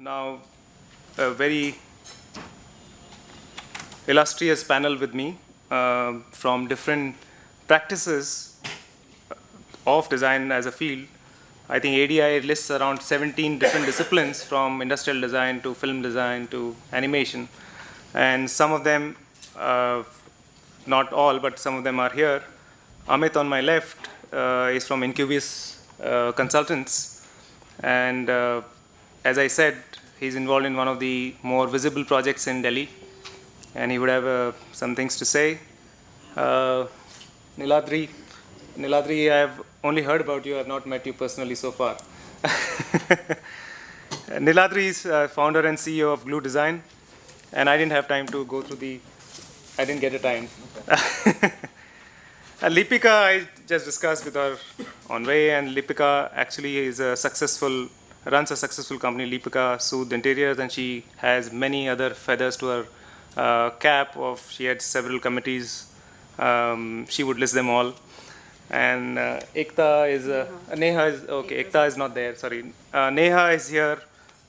now a very illustrious panel with me from different practices of design as a field. I think ADI lists around 17 different disciplines, from industrial design to film design to animation. And some of them, not all, but some of them are here. Amit on my left is from Incubus Consultants. And as I said, he's involved in one of the more visible projects in Delhi. And he would have some things to say. Niladri, I have only heard about you. I have not met you personally so far. Niladri is founder and CEO of Glue Design. And I didn't have time to go through I didn't get a time. Lipika, I just discussed with her on way, and Lipika actually is runs a successful company, Lipika Sood Interiors, and she has many other feathers to her cap. She had several committees. She would list them all. And Ekta is, Neha is, okay, Ekta is not there, sorry. Neha is here.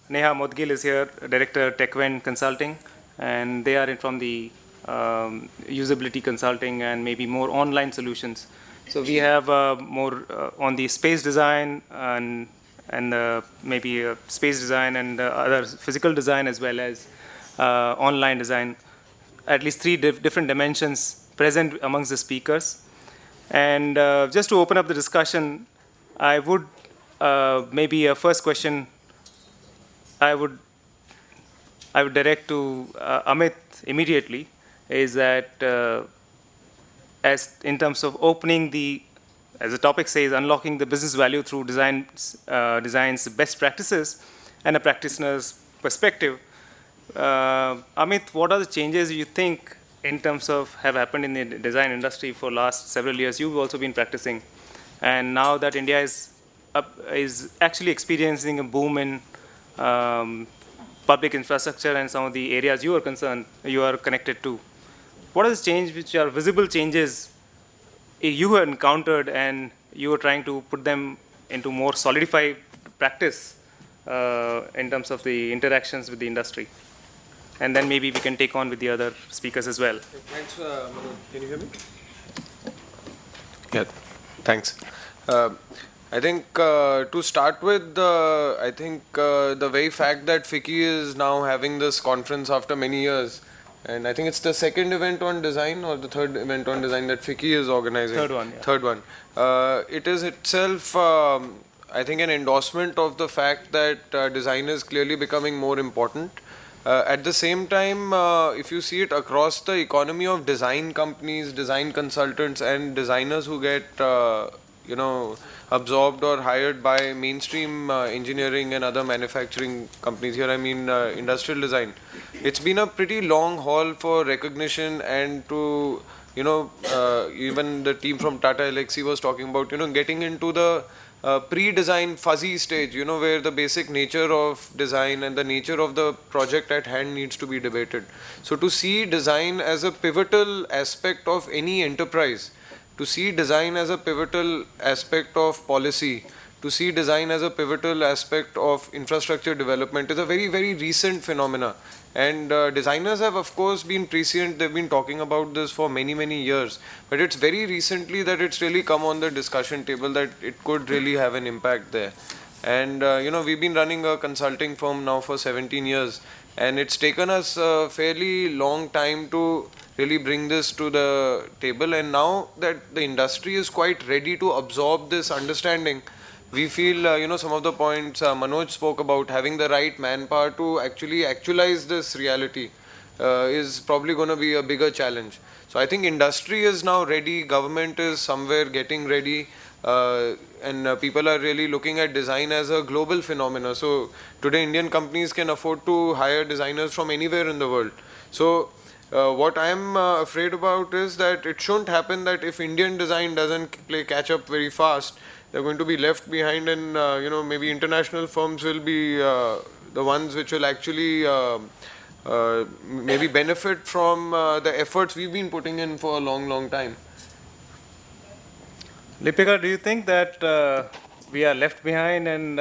Neha Modgil is here, Director TechVent Consulting, and they are from the usability consulting and maybe more online solutions. So we have more on the space design and maybe space design and other physical design, as well as online design. At least three different dimensions present amongst the speakers. And just to open up the discussion, I would maybe a first question I would direct to Amit immediately, is that as in terms of opening as the topic says, unlocking the business value through design's best practices and a practitioner's perspective. Amit, what are the changes you think in terms of have happened in the design industry for last several years? You've also been practicing, and now that India is actually experiencing a boom in public infrastructure and some of the areas you are connected to. What are the changes which are visible changes you have encountered and you are trying to put them into more solidified practice in terms of the interactions with the industry? And then maybe we can take on with the other speakers as well. Thanks, Manoj. Can you hear me? Yeah, thanks. I think to start with, I think the very fact that FICCI is now having this conference after many years, and I think it's the second event on design or the third event on design that FICCI is organizing. Third one, yeah. Third one. It is itself, I think, an endorsement of the fact that design is clearly becoming more important. At the same time, if you see it across the economy of design companies, design consultants, and designers who get absorbed or hired by mainstream engineering and other manufacturing companies, here I mean industrial design, it's been a pretty long haul for recognition and to, even the team from Tata Elxsi was talking about, getting into the pre-design fuzzy stage, where the basic nature of design and the nature of the project at hand needs to be debated. So to see design as a pivotal aspect of any enterprise, to see design as a pivotal aspect of policy, to see design as a pivotal aspect of infrastructure development is a very, very recent phenomena. And designers have, of course, been prescient. They've been talking about this for many, many years. But it's very recently that it's really come on the discussion table that it could really have an impact there. And, we've been running a consulting firm now for 17 years. And it's taken us a fairly long time to really bring this to the table. And now that the industry is quite ready to absorb this understanding, we feel, some of the points Manoj spoke about, having the right manpower to actually actualize this reality is probably going to be a bigger challenge. So I think industry is now ready, government is somewhere getting ready, and people are really looking at design as a global phenomenon. So today Indian companies can afford to hire designers from anywhere in the world. So what I'm afraid about is that it shouldn't happen that if Indian design doesn't catch up very fast, they're going to be left behind, and maybe international firms will be the ones which will actually maybe benefit from the efforts we've been putting in for a long, long time. Lipika, do you think that we are left behind, and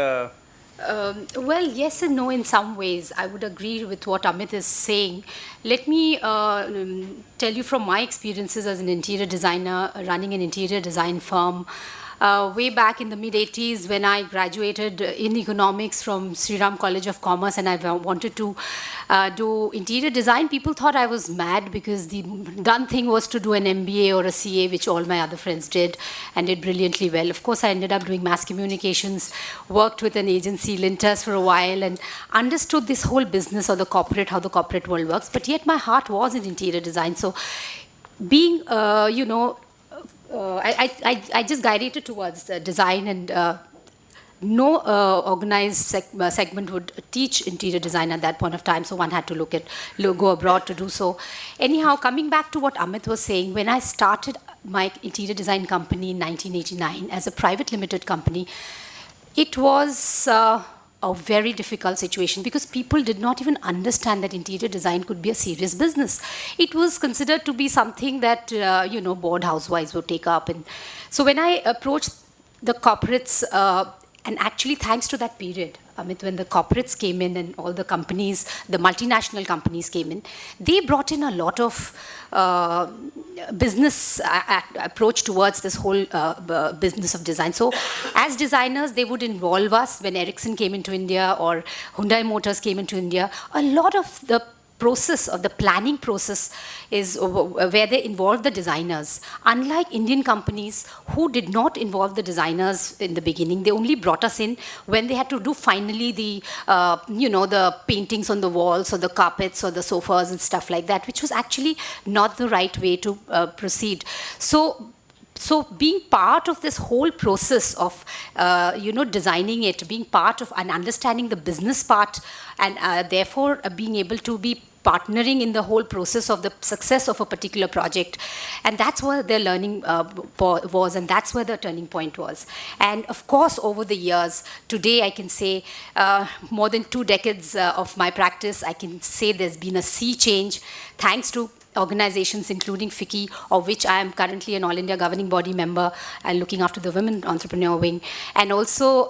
Well, yes and no in some ways. I would agree with what Amit is saying. Let me tell you from my experiences as an interior designer, running an interior design firm. Way back in the mid-80s when I graduated in economics from Sriram College of Commerce and I wanted to do interior design, people thought I was mad because the done thing was to do an MBA or a CA, which all my other friends did and did brilliantly well. Of course, I ended up doing mass communications, worked with an agency, Lintas, for a while and understood this whole business or the corporate, how the corporate world works. But yet my heart was in interior design. So being, I just guided towards design and no organized segment would teach interior design at that point of time, so one had to go abroad to do so. Anyhow, coming back to what Amit was saying, when I started my interior design company in 1989 as a private limited company, it was a very difficult situation because people did not even understand that interior design could be a serious business. It was considered to be something that, bored housewives would take up. And so when I approached the corporates, and actually thanks to that period, Amit, when the corporates came in and all the companies, the multinational companies came in, they brought in a lot of business approach towards this whole business of design. So as designers, they would involve us when Ericsson came into India or Hyundai Motors came into India. A lot of the process of the planning process is where they involve the designers. Unlike Indian companies who did not involve the designers in the beginning, they only brought us in when they had to do finally the, the paintings on the walls or the carpets or the sofas and stuff like that, which was actually not the right way to proceed. So being part of this whole process of, designing it, being part of and understanding the business part and therefore being able to be partnering in the whole process of the success of a particular project. And that's where their learning was, and that's where the turning point was. And of course, over the years, today I can say more than 2 decades of my practice, I can say there's been a sea change thanks to organizations including FICCI, of which I am currently an All India Governing Body member and looking after the Women Entrepreneur Wing. And also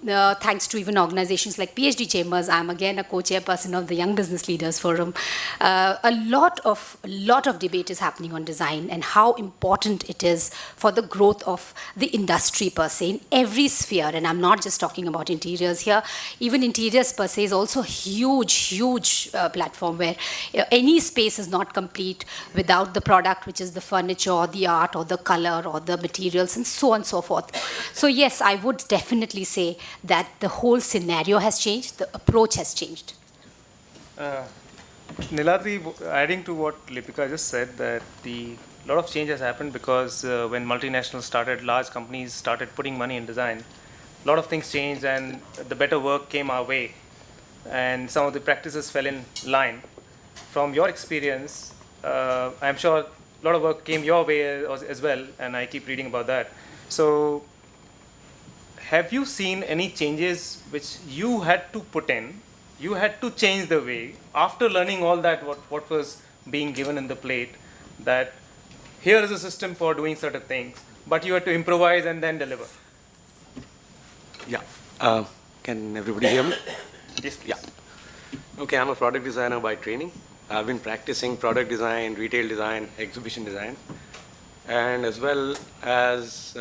thanks to even organizations like PhD Chambers, I'm again a co-chairperson of the Young Business Leaders Forum. A lot of debate is happening on design and how important it is for the growth of the industry per se in every sphere. And I'm not just talking about interiors here. Even interiors per se is also a huge platform where any space is not complete without the product, which is the furniture or the art or the color or the materials and so on and so forth. So yes, I would definitely say that the whole scenario has changed, the approach has changed. Niladri, adding to what Lipika just said, that a lot of change has happened because when multinationals started, large companies started putting money in design, a lot of things changed and the better work came our way and some of the practices fell in line. From your experience, I'm sure a lot of work came your way as well, and I keep reading about that. So have you seen any changes which you had to put in, you had to change the way, after learning all that, what was being given in the plate, that here is a system for doing certain things, but you had to improvise and then deliver? Yeah. Can everybody hear me? Yes, please. Yeah. Okay, I'm a product designer by training. I've been practicing product design, retail design, exhibition design, and as well as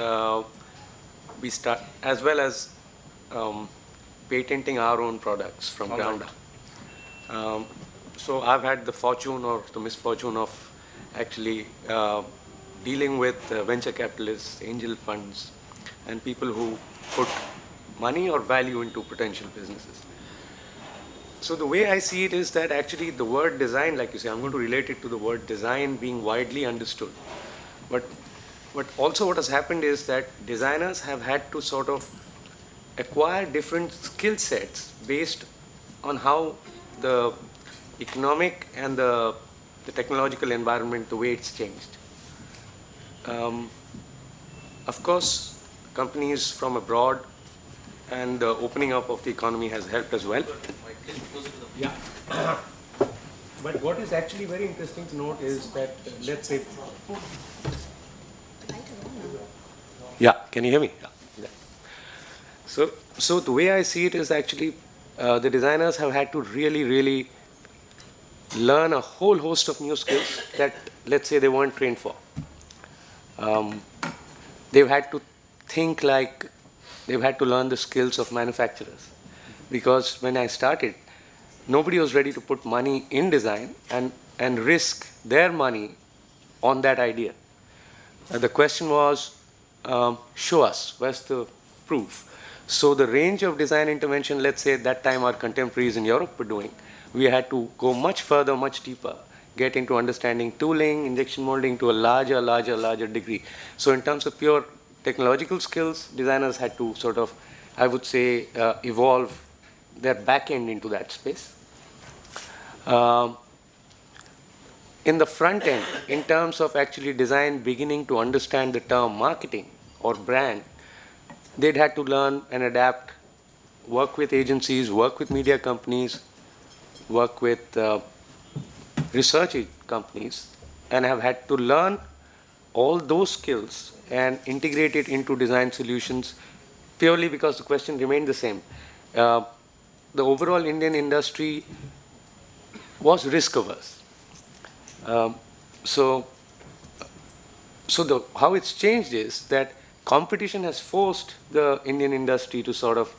patenting our own products from ground up. So I've had the fortune or the misfortune of actually dealing with venture capitalists, angel funds, and people who put money or value into potential businesses. So the way I see it is that actually the word design, like you say, I'm going to relate it to the word design being widely understood. But also what has happened is that designers have had to sort of acquire different skill sets based on how the economic and the technological environment, the way it's changed. Of course, companies from abroad and the opening up of the economy has helped as well. Yeah. But what is actually very interesting to note is that, let's say, yeah, can you hear me? Yeah. So the way I see it is actually the designers have had to really learn a whole host of new skills that, let's say, they weren't trained for. They've had to think like they've had to learn the skills of manufacturers. Because when I started, nobody was ready to put money in design and risk their money on that idea. The question was, show us, where's the proof? So the range of design intervention, let's say at that time our contemporaries in Europe were doing, we had to go much further, much deeper, get into understanding tooling, injection molding to a larger degree. So in terms of pure technological skills, designers had to sort of, I would say, evolve their back end into that space. In the front end, in terms of actually design beginning to understand the term marketing or brand, they'd had to learn and adapt, work with agencies, work with media companies, work with research companies, and have had to learn all those skills and integrate it into design solutions purely because the question remained the same. The overall Indian industry was risk averse. So how it's changed is that competition has forced the Indian industry to sort of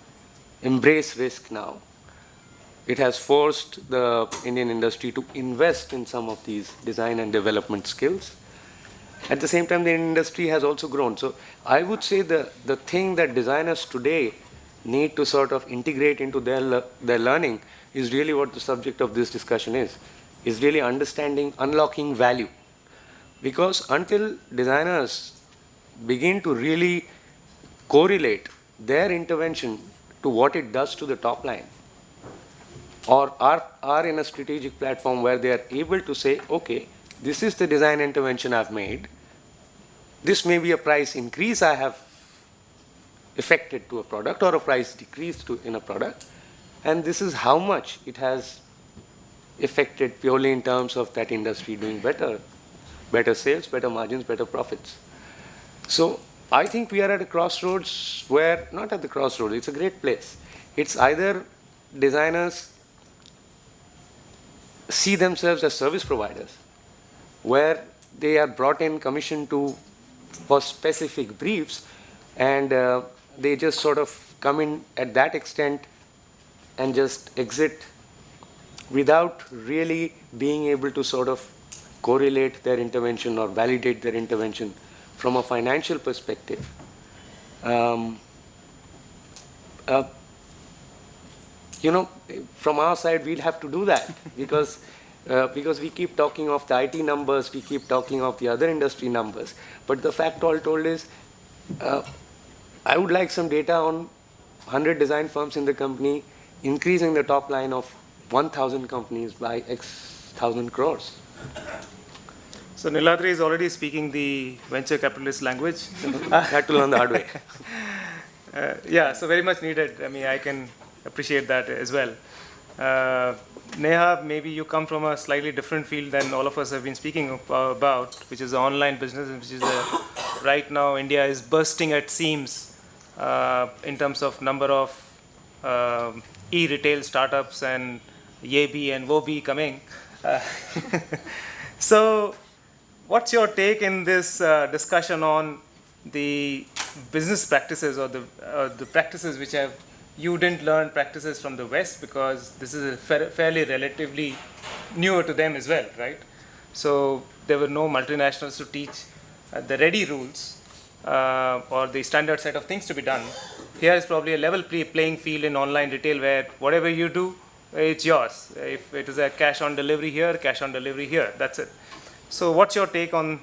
embrace risk now. It has forced the Indian industry to invest in some of these design and development skills. At the same time, the industry has also grown. So I would say the thing that designers today need to sort of integrate into their learning is really what the subject of this discussion is really understanding, unlocking value. Because until designers begin to really correlate their intervention to what it does to the top line, or are in a strategic platform where they are able to say, okay, this is the design intervention I've made, this may be a price increase I have effected to a product or a price decrease in a product, and this is how much it has affected purely in terms of that industry doing better sales, better margins, better profits. So I think we are at a crossroads where, not at the crossroads, it's a great place. It's either designers see themselves as service providers, where they are brought in, commissioned for specific briefs, and they just sort of come in at that extent and just exit without really being able to sort of correlate their intervention or validate their intervention from a financial perspective. From our side, we'll have to do that because we keep talking of the IT numbers, we keep talking of the other industry numbers. But the fact all told is, I would like some data on 100 design firms in the company increasing the top line of 1,000 companies by X thousand crores. So Niladri is already speaking the venture capitalist language. Had to learn the hard way. Yeah, so very much needed. I mean, I can appreciate that as well. Neha, maybe you come from a slightly different field than all of us have been speaking about, which is the online business, which is right now India is bursting at seams in terms of number of e-retail startups and Yebi and Wobi coming. So what's your take in this discussion on the business practices or the practices which you didn't learn practices from the West, because this is fairly relatively newer to them as well, right? So there were no multinationals to teach the ready rules or the standard set of things to be done. Here is probably a level playing field in online retail where whatever you do, it's yours. If it is a cash on delivery here, cash on delivery here, that's it. So what's your take on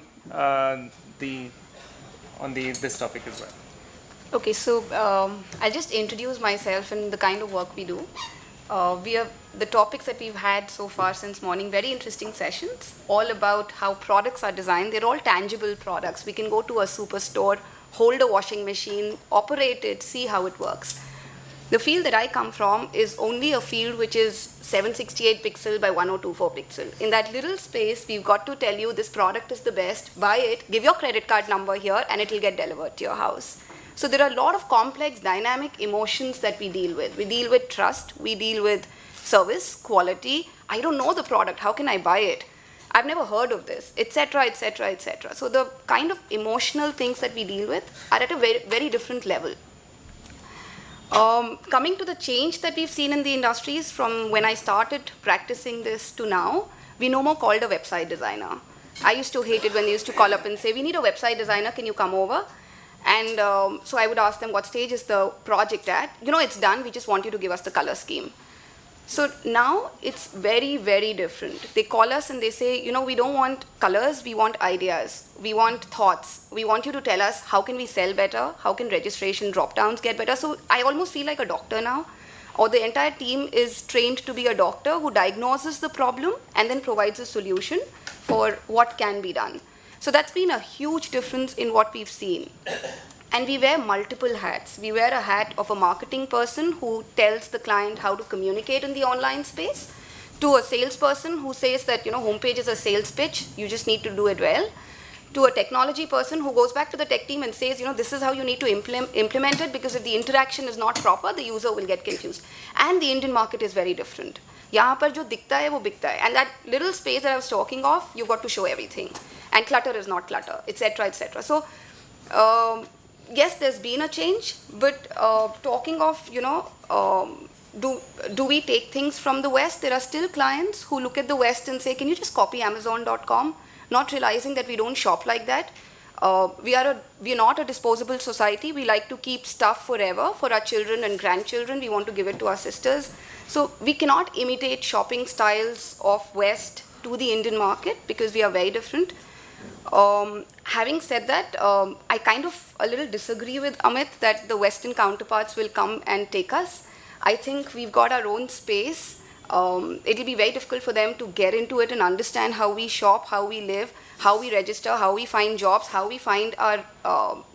this topic as well? Okay, so I'll just introduce myself and the kind of work we do. The topics that we've had so far since morning, very interesting sessions, all about how products are designed. They're all tangible products. We can go to a superstore, hold a washing machine, operate it, see how it works. The field that I come from is only a field which is 768 pixel by 1024 pixel. In that little space, we've got to tell you this product is the best, buy it, give your credit card number here, and it will get delivered to your house. So there are a lot of complex, dynamic emotions that we deal with. We deal with trust, we deal with service, quality. I don't know the product, how can I buy it? I've never heard of this, etc., etc., etc. So the kind of emotional things that we deal with are at a very, very different level. Coming to the change that we've seen in the industries from when I started practicing this to now, we no more called a website designer. I used to hate it when they used to call up and say, we need a website designer, can you come over? And so I would ask them, what stage is the project at? You know, it's done, we just want you to give us the color scheme. So now it's very, very different. They call us and they say, you know, we don't want colors, we want ideas. We want thoughts. We want you to tell us how can we sell better, how can registration drop-downs get better. So I almost feel like a doctor now, or the entire team is trained to be a doctor who diagnoses the problem and then provides a solution for what can be done. So that's been a huge difference in what we've seen. And we wear multiple hats. We wear a hat of a marketing person who tells the client how to communicate in the online space, to a salesperson who says that, you know, homepage is a sales pitch, you just need to do it well, to a technology person who goes back to the tech team and says, you know, this is how you need to implement it, because if the interaction is not proper, the user will get confused. And the Indian market is very different. यहाँ पर जो दिखता है वो बिकता है. And that little space that I was talking of, you've got to show everything. And clutter is not clutter, etc., etc. So, yes, there's been a change, but talking of, you know, do we take things from the West? There are still clients who look at the West and say, can you just copy Amazon.com? Not realizing that we don't shop like that. We are not a disposable society. We like to keep stuff forever for our children and grandchildren. We want to give it to our sisters. So we cannot imitate shopping styles of West to the Indian market because we are very different. Having said that, I kind of a little disagree with Amit that the Western counterparts will come and take us. I think we've got our own space. It'll be very difficult for them to get into it and understand how we shop, how we live, how we register, how we find jobs, how we find our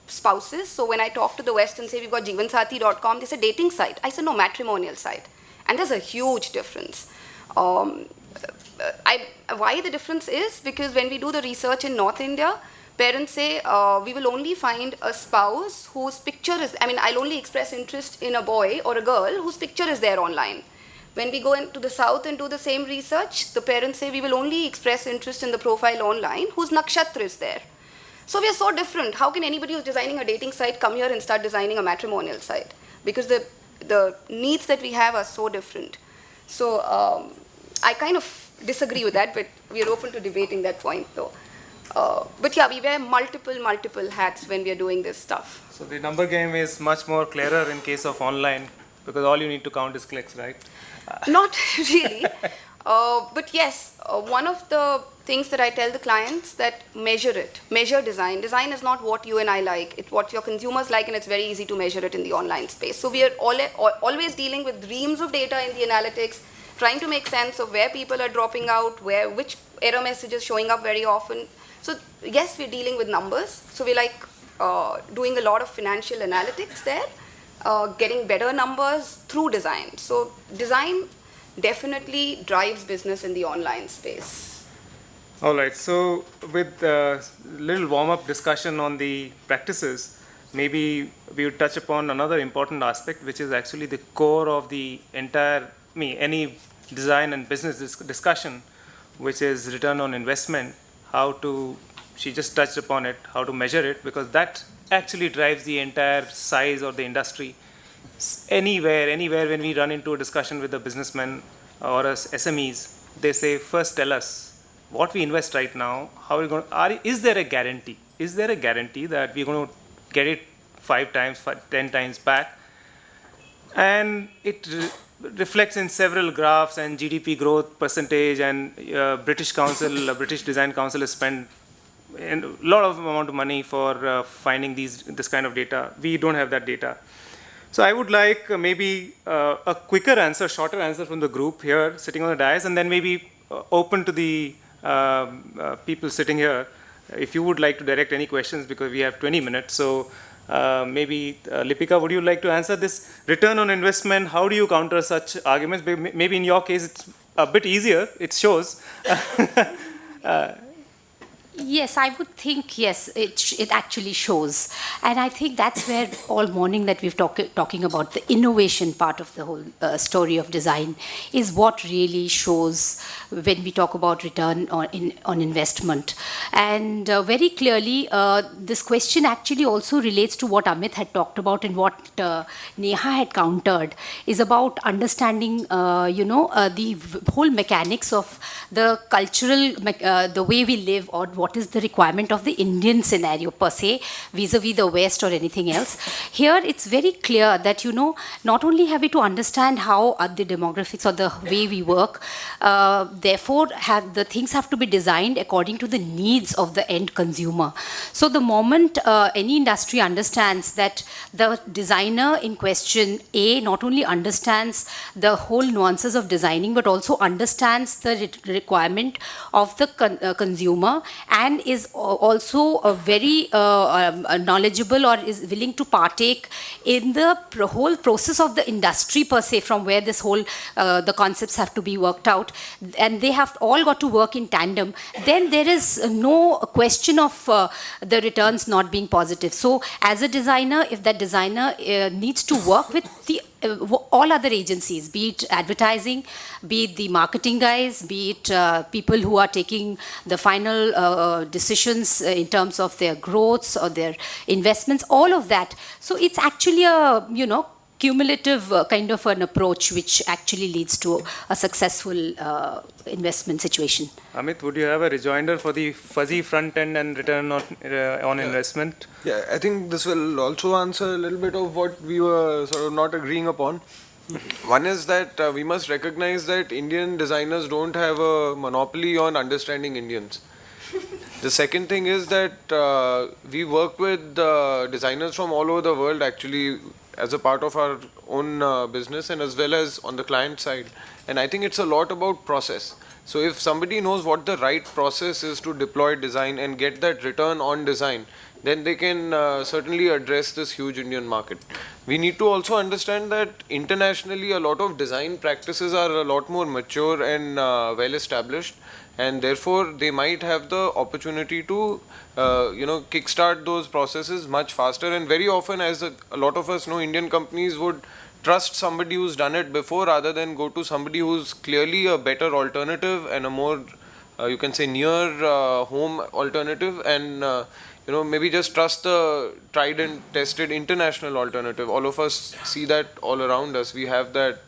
spouses. So when I talk to the West and say we've got jivansathi.com, they say dating site. I said no, matrimonial site. And there's a huge difference. Why the difference is because when we do the research in North India, parents say we will only find a spouse whose picture is, I mean, I'll only express interest in a boy or a girl whose picture is there online. When we go into the South and do the same research, the parents say we will only express interest in the profile online whose nakshatra is there. So we are so different. How can anybody who's designing a dating site come here and start designing a matrimonial site? Because the needs that we have are so different. So I kind of disagree with that, but we are open to debating that point though. But yeah, we wear multiple hats when we are doing this stuff. So the number game is much more clearer in case of online because all you need to count is clicks, right? Not really. But yes, one of the things that I tell the clients that measure it. Measure design. Design is not what you and I like. It's what your consumers like, and it's very easy to measure it in the online space. So we are always dealing with reams of data in the analytics, trying to make sense of where people are dropping out, which error message is showing up very often. So yes, we're dealing with numbers. So we like doing a lot of financial analytics there, getting better numbers through design. So design definitely drives business in the online space. All right, so with a little warm-up discussion on the practices, maybe we would touch upon another important aspect, which is actually the core of the entire, any design and business discussion, which is return on investment, she just touched upon it, how to measure it, because that actually drives the entire size of the industry. Anywhere when we run into a discussion with a businessman or SMEs, they say, first tell us what we invest right now, how are we going to, is there a guarantee? Is there a guarantee that we're going to get it 5 times, 10 times back? And it reflects in several graphs and GDP growth percentage, and British Design Council has spent a lot of amount of money for finding this kind of data. We don't have that data. So I would like maybe a quicker answer, shorter answer from the group here sitting on the dais, and then maybe open to the people sitting here if you would like to direct any questions, because we have 20 minutes. So maybe Lipika, would you like to answer this return on investment? How do you counter such arguments? Maybe in your case it's a bit easier, it shows. Yes, I would think, yes, it actually shows. And I think that's where all morning that we've talking about the innovation part of the whole story of design is what really shows when we talk about return on investment. And very clearly, this question actually also relates to what Amit had talked about and what Neha had countered, is about understanding, the whole mechanics of the cultural, the way we live, or what is the requirement of the Indian scenario per se, vis-a-vis the West or anything else. Here, it's very clear that, not only have we to understand how the demographics or the way we work, therefore, the things have to be designed according to the needs of the end consumer. So the moment any industry understands that the designer in question, A, not only understands the whole nuances of designing, but also understands the requirement of the consumer, and is also very knowledgeable, or is willing to partake in the whole process of the industry per se, from where this whole the concepts have to be worked out, and they have all got to work in tandem, then there is no question of the returns not being positive. So as a designer, if that designer needs to work with the all other agencies, be it advertising, be it the marketing guys, be it people who are taking the final decisions in terms of their growths or their investments, all of that. So it's actually a, cumulative kind of an approach which actually leads to a successful investment situation. Amit, would you have a rejoinder for the fuzzy front end and return on investment? Yeah, I think this will also answer a little bit of what we were sort of not agreeing upon. One is that we must recognize that Indian designers don't have a monopoly on understanding Indians. The second thing is that we work with designers from all over the world actually as a part of our own business, and as well as on the client side. And I think it's a lot about process. So if somebody knows what the right process is to deploy design and get that return on design, then they can certainly address this huge Indian market. We need to also understand that internationally a lot of design practices are a lot more mature and well established, and therefore they might have the opportunity to kickstart those processes much faster. And very often, as a lot of us know, Indian companies would trust somebody who's done it before rather than go to somebody who's clearly a better alternative and a more you can say near home alternative, and maybe just trust the tried and tested international alternative. All of us see that all around us. We have that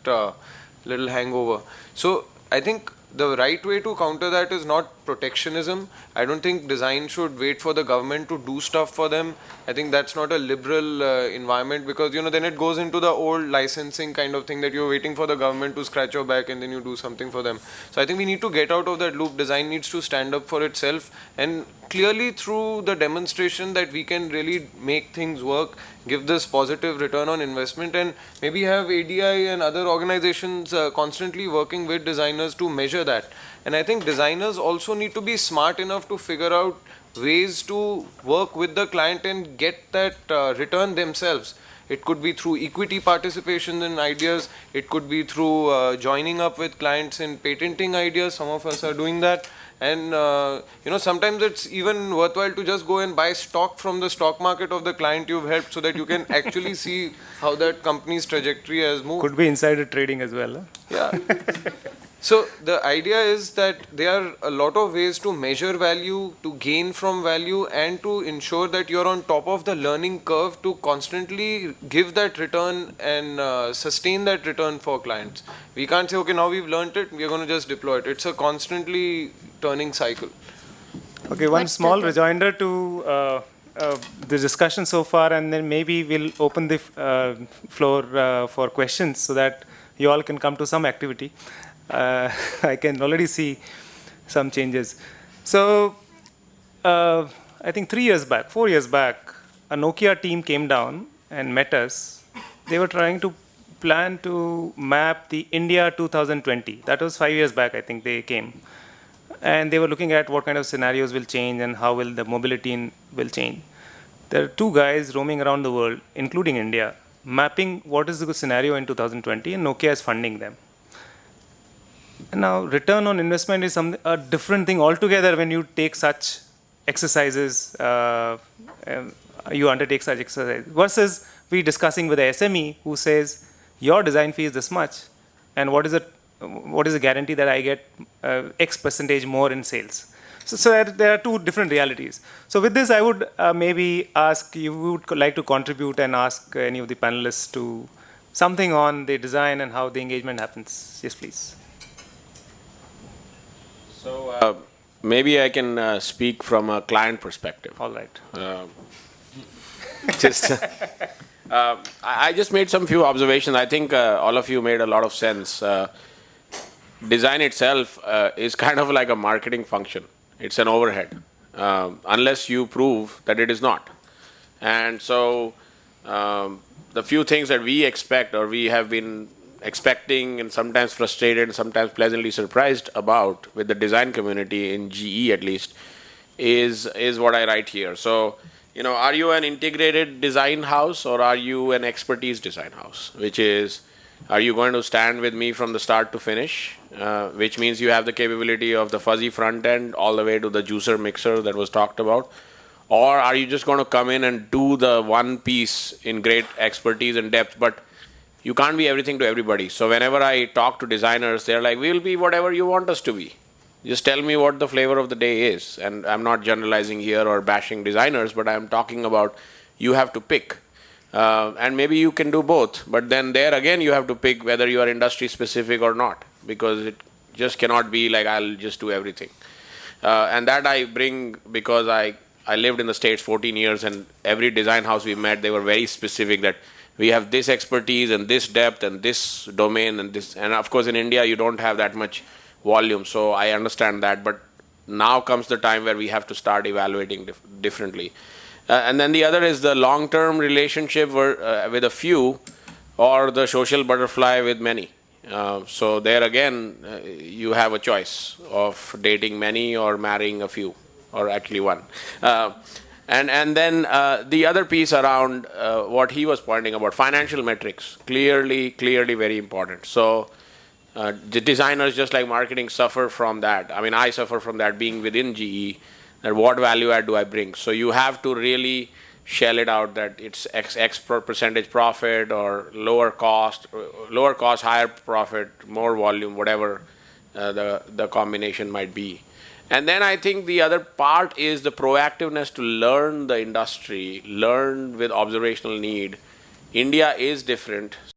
little hangover. So I think the right way to counter that is not protectionism. I don't think design should wait for the government to do stuff for them. I think that's not a liberal environment, because then it goes into the old licensing kind of thing that you're waiting for the government to scratch your back and then you do something for them. So I think we need to get out of that loop. Design needs to stand up for itself, and clearly through the demonstration that we can really make things work, give this positive return on investment, and maybe have ADI and other organizations constantly working with designers to measure that. And I think designers also need to be smart enough to figure out ways to work with the client and get that return themselves. It could be through equity participation in ideas. It could be through joining up with clients in patenting ideas. Some of us are doing that. And sometimes it's even worthwhile to just go and buy stock from the stock market of the client you've helped, so that you can actually see how that company's trajectory has moved. Could be insider trading as well. Huh? Yeah. So the idea is that there are a lot of ways to measure value, to gain from value, and to ensure that you're on top of the learning curve to constantly give that return and sustain that return for clients. We can't say, okay, now we've learned it, we're going to just deploy it. It's a constantly turning cycle. Okay, one small rejoinder to the discussion so far, and then maybe we'll open the floor for questions so that you all can come to some activity. I can already see some changes. So I think 4 years back, a Nokia team came down and met us. They were trying to plan to map the India 2020. That was 5 years back, I think they came. And they were looking at what kind of scenarios will change and how will the mobility will change. There are two guys roaming around the world, including India, mapping what is the scenario in 2020, and Nokia is funding them. And now return on investment is a different thing altogether when you take such exercises, you undertake such exercise, versus we discussing with the SME who says, your design fee is this much, and what is the guarantee that I get X percentage more in sales? So there are two different realities. So with this, I would maybe ask, you would like to contribute and ask any of the panelists to something on the design and how the engagement happens. Yes, please. So maybe I can speak from a client perspective. All right. I just made some few observations. I think all of you made a lot of sense. Design itself is kind of like a marketing function. It's an overhead, unless you prove that it is not. And so the few things that we expect, or we have been expecting and sometimes frustrated and sometimes pleasantly surprised about with the design community in GE at least, is what I write here. So, you know, are you an integrated design house or are you an expertise design house? Which is, are you going to stand with me from the start to finish? Which means you have the capability of the fuzzy front end all the way to the juicer mixer that was talked about. Or are you just going to come in and do the one piece in great expertise and depth, but you can't be everything to everybody. So whenever I talk to designers, they're like, we'll be whatever you want us to be. Just tell me what the flavor of the day is. And I'm not generalizing here or bashing designers, but I'm talking about you have to pick. And maybe you can do both. But then there again, you have to pick whether you are industry specific or not, because it just cannot be like, I'll just do everything. And that I bring because I lived in the States 14 years, and every design house we met, they were very specific that we have this expertise and this depth and this domain and this. And of course, in India, you don't have that much volume. So I understand that. But now comes the time where we have to start evaluating differently. And then the other is the long-term relationship with a few, or the social butterfly with many. So there again, you have a choice of dating many or marrying a few, or actually one. And then the other piece around what he was pointing about, financial metrics, clearly very important. So the designers, just like marketing, suffer from that. I mean, I suffer from that being within GE, that what value add do I bring? So you have to really shell it out that it's X percentage profit, or lower cost, higher profit, more volume, whatever the combination might be. And then I think the other part is the proactiveness to learn the industry, learn with observational need. India is different.